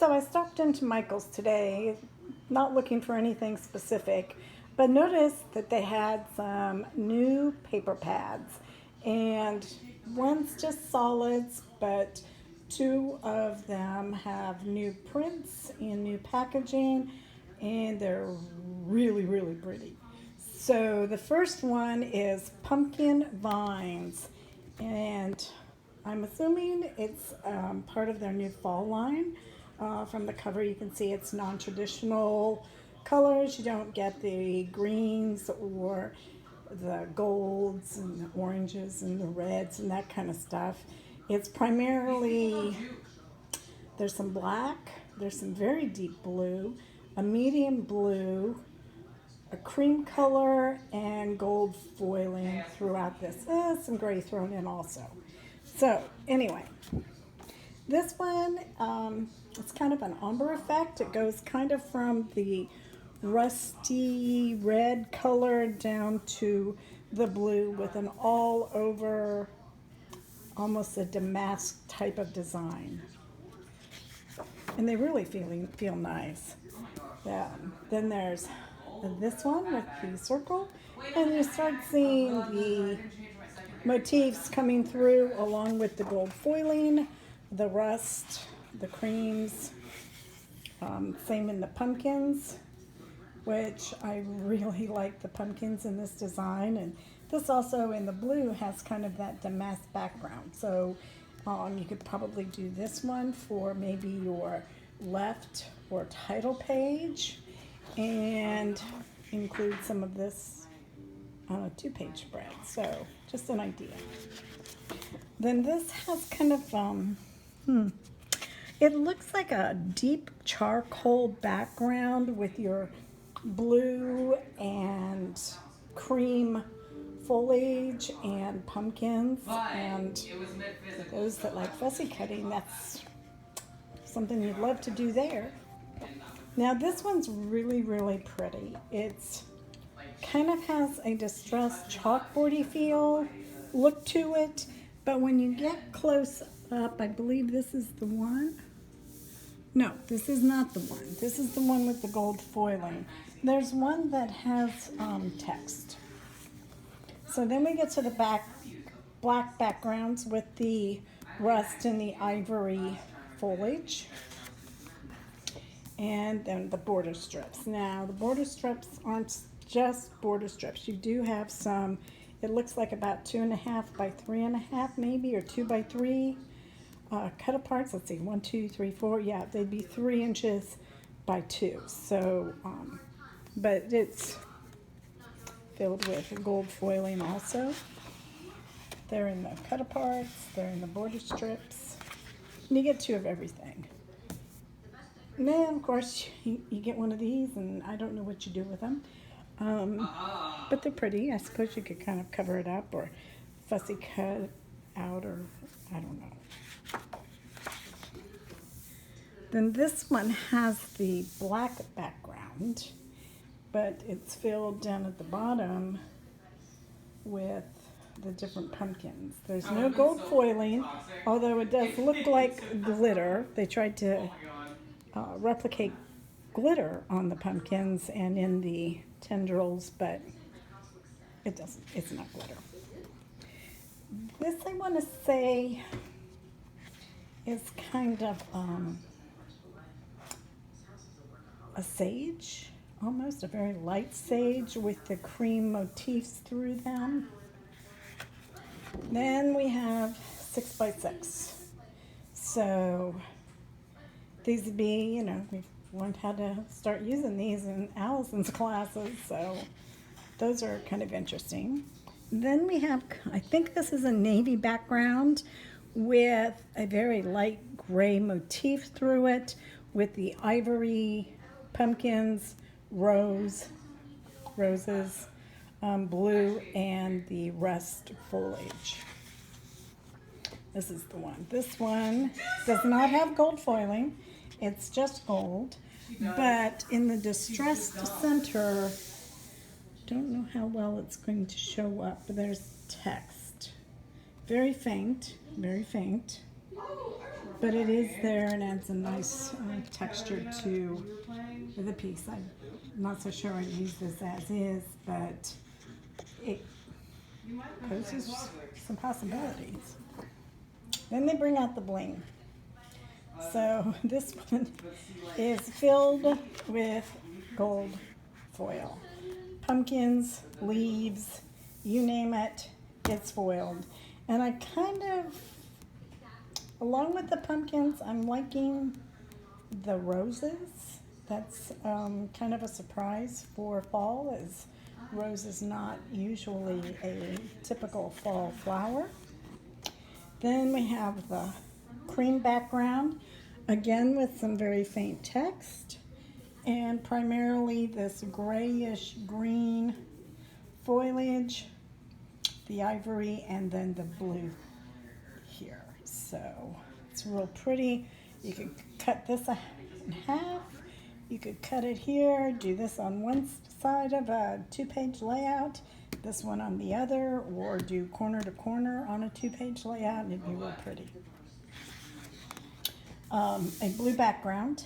So I stopped into Michael's today, not looking for anything specific, but noticed that they had some new paper pads. And one's just solids, but two of them have new prints and new packaging, and they're really, really pretty. So the first one is Pumpkin Vines, and I'm assuming it's part of their new fall line. From the cover, you can see it's non-traditional colors. You don't get the greens or the golds and the oranges and the reds and that kind of stuff. It's primarily, there's some black, there's some very deep blue, a medium blue, a cream color, and gold foiling throughout this. Some gray thrown in also. So anyway, this one, it's kind of an ombre effect. It goes kind of from the rusty red color down to the blue with an all over, almost a damask type of design. And they really feel nice. Yeah. Then there's this one with the circle, and you start seeing the motifs coming through along with the gold foiling, the rust, the creams, same in the pumpkins, which I really like the pumpkins in this design. And this also in the blue has kind of that damask background. So you could probably do this one for maybe your left or title page and include some of this on a 2-page spread. So just an idea. Then this has kind of, it looks like a deep charcoal background with your blue and cream foliage and pumpkins. And for those that like fussy cutting, that's something you'd love to do there. Now this one's really, really pretty. It's kind of has a distressed chalkboardy feel, look to it, but when you get close up, I believe this is the one. No, this is not the one. This is the one with the gold foiling. There's one that has text. So then we get to the black backgrounds with the rust and the ivory foliage. And then the border strips. Now, the border strips aren't just border strips. You do have some, it looks like about 2.5 by 3.5 maybe, or 2 by 3 cut aparts. Let's see, 1, 2, 3, 4. Yeah, they'd be 3 inches by 2. So, but it's filled with gold foiling also. They're in the cut aparts, they're in the border strips. And you get 2 of everything. And then, of course, you get one of these, and I don't know what you do with them. But they're pretty. I suppose you could kind of cover it up or fussy cut out, or I don't know. Then this one has the black background, but it's filled down at the bottom with the different pumpkins. There's no gold foiling, although it does look like glitter. They tried to replicate glitter on the pumpkins and in the tendrils, but it doesn't. It's not glitter. This, I want to say, is kind of a sage, almost a very light sage with the cream motifs through them. Then we have 6 by 6. So these would be, we've learned how to start using these in Allison's classes, so those are kind of interesting. Then we have, I think this is a navy background with a very light gray motif through it with the ivory pumpkins, roses, blue, and the rust foliage. This is the one. This one does not have gold foiling. It's just gold. But in the distressed center, don't know how well it's going to show up, but there's text. Very faint, very faint. but it is there and adds a nice texture to the piece. I'm not so sure I'd use this as is, but it poses some possibilities. Then they bring out the bling. So this one is filled with gold foil. Pumpkins, leaves, you name it, it's foiled. And I kind of, along with the pumpkins, I'm liking the roses. That's kind of a surprise for fall, as rose is not usually a typical fall flower. Then we have the cream background, again with some very faint text, and primarily this grayish green foliage, the ivory, and then the blue here. So it's real pretty. You could cut this in half. You could cut it here, do this on one side of a 2-page layout, this one on the other, or do corner to corner on a 2-page layout, and it'd be real pretty. A blue background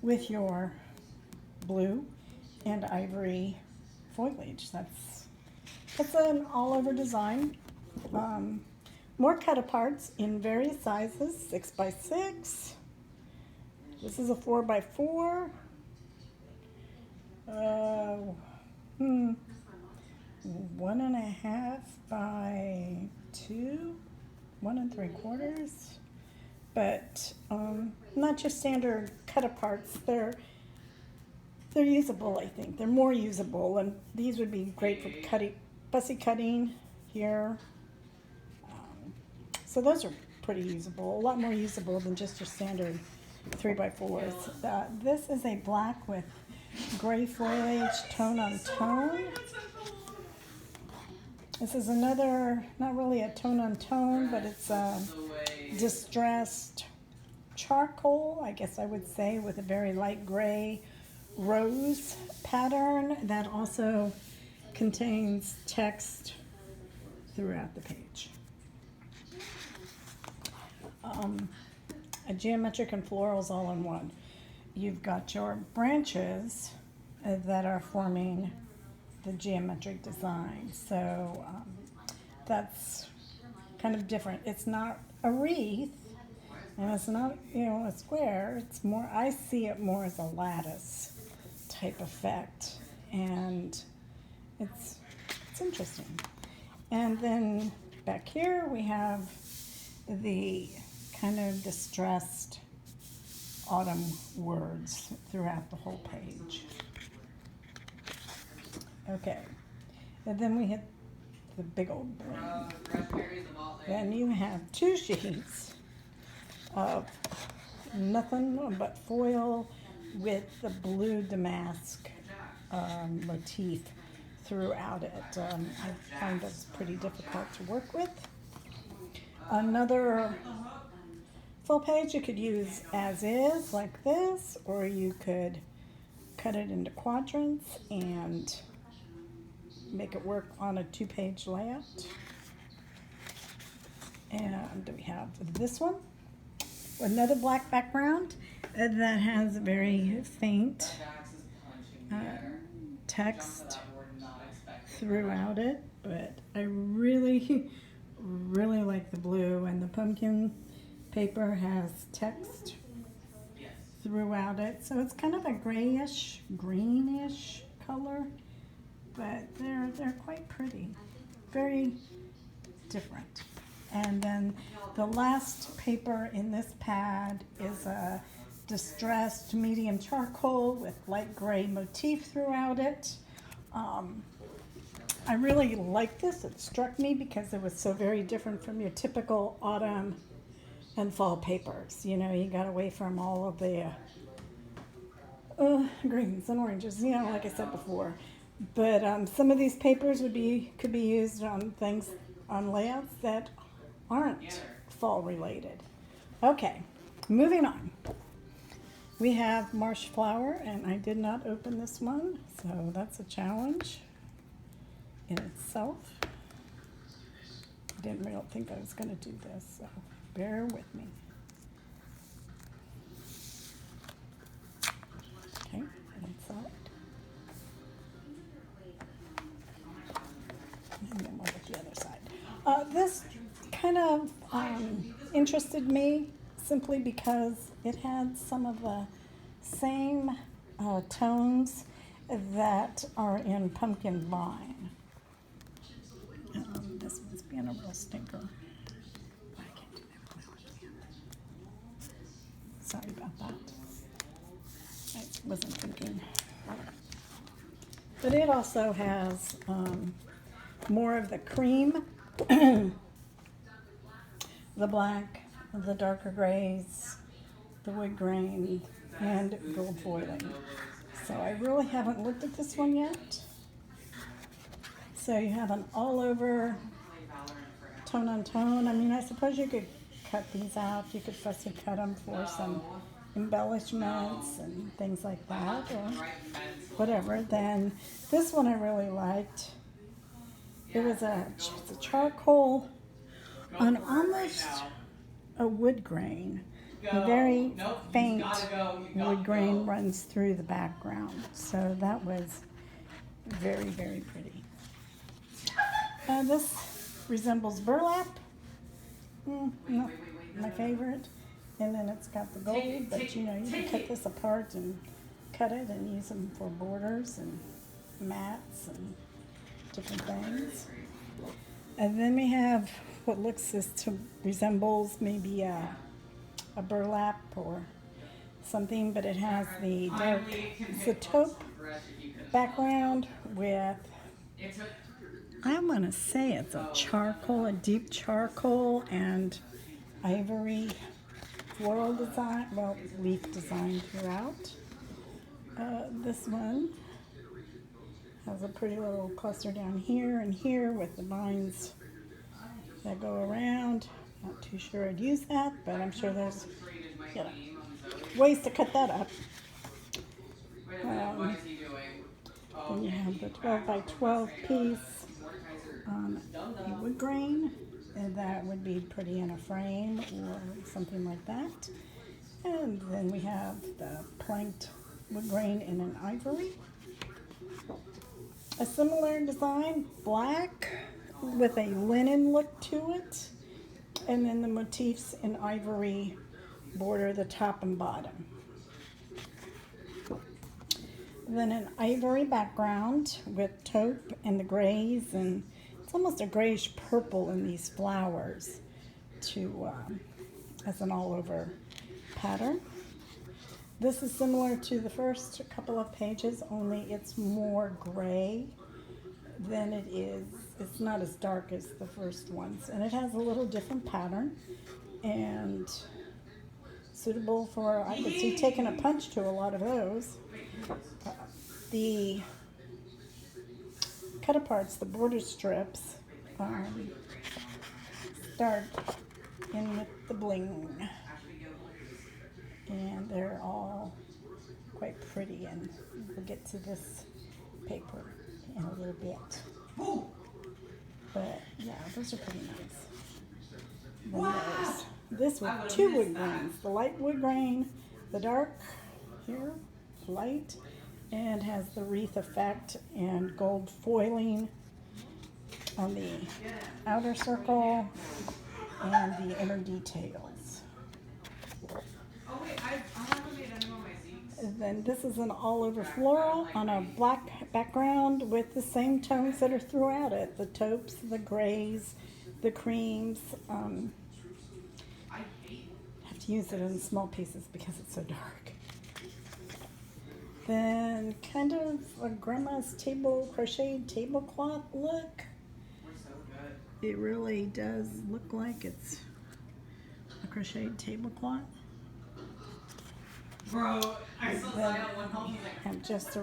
with your blue and ivory foliage. That's an all-over design. More cut-aparts in various sizes, 6x6. This is a 4x4. 1.5 by 2, 1 3/4. But not your standard cut-aparts. They're usable, I think. They're more usable, and these would be great for cutting, fussy cutting here. So those are pretty usable, a lot more usable than just your standard 3x4s. This is a black with gray foliage, tone on tone. This is another, not really a tone on tone, but it's a distressed charcoal, I guess I would say, with a very light gray rose pattern that also contains text throughout the page. A geometric and florals all in one. You've got your branches that are forming the geometric design. So that's kind of different. It's not a wreath, and it's not, a square. It's more, I see it more as a lattice type effect, and it's interesting. And then back here we have the kind of distressed autumn words throughout the whole page. Okay, and then we hit the big old bling. Then you have 2 sheets of nothing but foil with the blue damask motif throughout it. I find that's pretty difficult to work with. Another full page you could use as is, like this, or you could cut it into quadrants and make it work on a 2-page layout. And we have this one, another black background that has very faint text throughout it, but I really like the blue, and the pumpkin paper has text throughout it, so it's kind of a grayish, greenish color, but they're quite pretty, very different. And then the last paper in this pad is a distressed medium charcoal with light gray motif throughout it. I really like this. It struck me because it was so very different from your typical autumn and fall papers. You got away from all of the greens and oranges, like I said before. But some of these papers could be used on things, on layouts that aren't fall related. Okay, moving on. We have Marsh Flower, and I did not open this one, so that's a challenge in itself. I didn't really think I was going to do this, so bear with me. This kind of interested me simply because it had some of the same tones that are in Pumpkin Vine. This one's being a real stinker. I can't do that really hard. Sorry about that. I wasn't thinking. But it also has more of the cream, the black, the darker grays, the wood grain, and gold foiling. So I really haven't looked at this one yet. So you have an all over tone on tone. I mean, I suppose you could cut these out. You could fussy cut them for some embellishments and things like that, or whatever. Then this one I really liked. It's a charcoal on almost a wood grain. A very faint wood grain runs through the background. So that was very, very pretty. This resembles burlap. Not my favorite. And then it's got the gold, but you know, you can cut this apart and cut it and use them for borders and mats and different things. And then we have what looks resembles maybe a burlap or something, but it has the dark, it's a taupe background with, I want to say it's a charcoal, a deep charcoal and ivory floral design, well, leaf design throughout. This one has a pretty little cluster down here and here with the vines that go around. Not too sure I'd use that, but I'm sure there's ways to cut that up. Then you have the 12 by 12 piece on a wood grain, and that would be pretty in a frame or something like that. And then we have the planked wood grain in an ivory. A similar design, black with a linen look to it, and then the motifs in ivory border the top and bottom. Then an ivory background with taupe and the grays, and it's almost a grayish purple in these flowers as an all over pattern. This is similar to the first couple of pages, only it's more gray than it is. It's not as dark as the first ones, and it has a little different pattern and suitable for, I could see taking a punch to a lot of those. The cut aparts, the border strips, start in with the bling, and they're all quite pretty, and we'll get to this paper in a little bit. But yeah, those are pretty nice. Then there's this with two wood grains, the light wood grain, the dark here, light, and has the wreath effect and gold foiling on the outer circle and the inner details. And then this is an all over floral on a black background with the same tones that are throughout it. The taupes, the grays, the creams. I have to use it in small pieces because it's so dark. Then kind of a grandma's crocheted tablecloth look. It really does look like it's a crocheted tablecloth. Bro, I saw Zion one home. And just a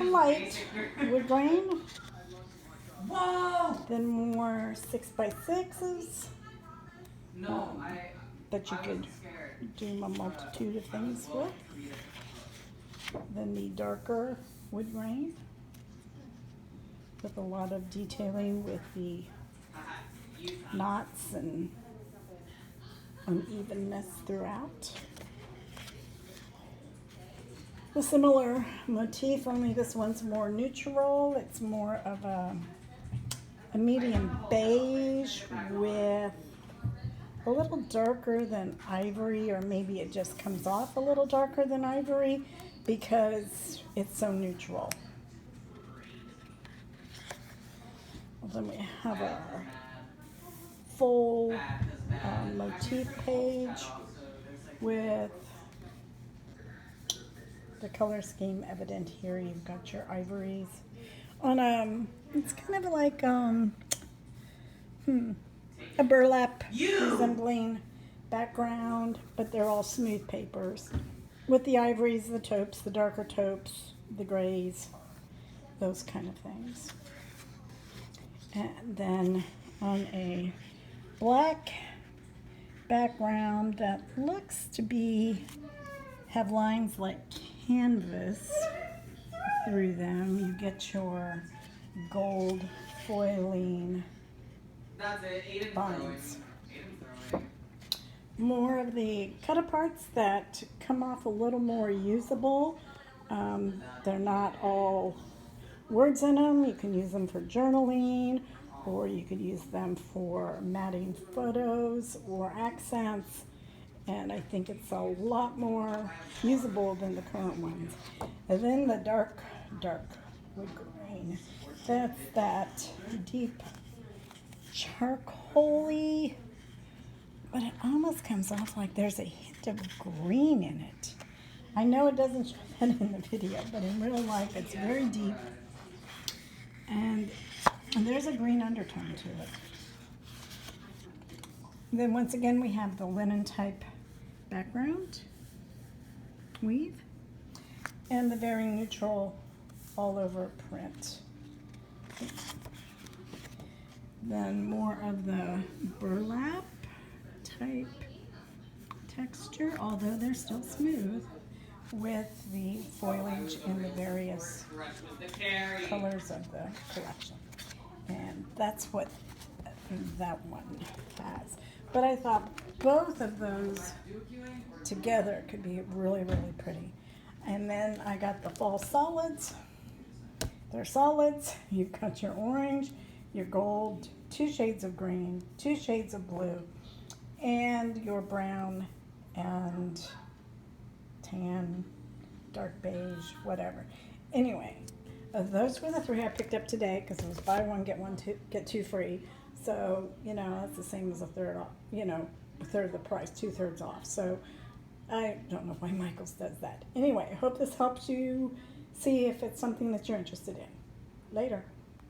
light wood grain. Whoa! Then more 6x6s. No, that you could do a multitude of things with. Then the darker wood grain with a lot of detailing with the knots and unevenness throughout. A similar motif, only this one's more neutral. It's more of a a medium beige with a little darker than ivory, or maybe it just comes off a little darker than ivory because it's so neutral. Then we have our full motif page with the color scheme evident here. You've got your ivories on it's kind of like a burlap resembling background, but they're all smooth papers with the ivories, the taupes, the darker taupes, the grays, those kind of things. And then on a black background that looks to be have lines like canvas through them, you get your gold foiling That's it. Aiden's binds. Aiden's throwing. More of the cut-aparts that come off a little more usable. They're not all words in them. You can use them for journaling, or you could use them for matting photos or accents. And I think it's a lot more usable than the current ones. And then the dark wood grain. That's that deep charcoaly, but it almost comes off like there's a hint of green in it. I know it doesn't show that in the video, but in real life it's very deep. And there's a green undertone to it. Then once again we have the linen type background weave and the very neutral all over print. Then more of the burlap type texture, although they're still smooth, with the foliage in the various colors of the collection. And that's what that one has. But I thought both of those together could be really, really pretty. And then I got the fall solids. They're solids. You've got your orange, your gold, 2 shades of green, 2 shades of blue, and your brown and tan, dark beige, whatever. Anyway, those were the 3 I picked up today because it was buy one, get 2 free. So, you know, that's the same as a third off, you know, a third of the price, 2/3 off. So I don't know why Michaels does that. Anyway, I hope this helps you see if it's something that you're interested in. Later.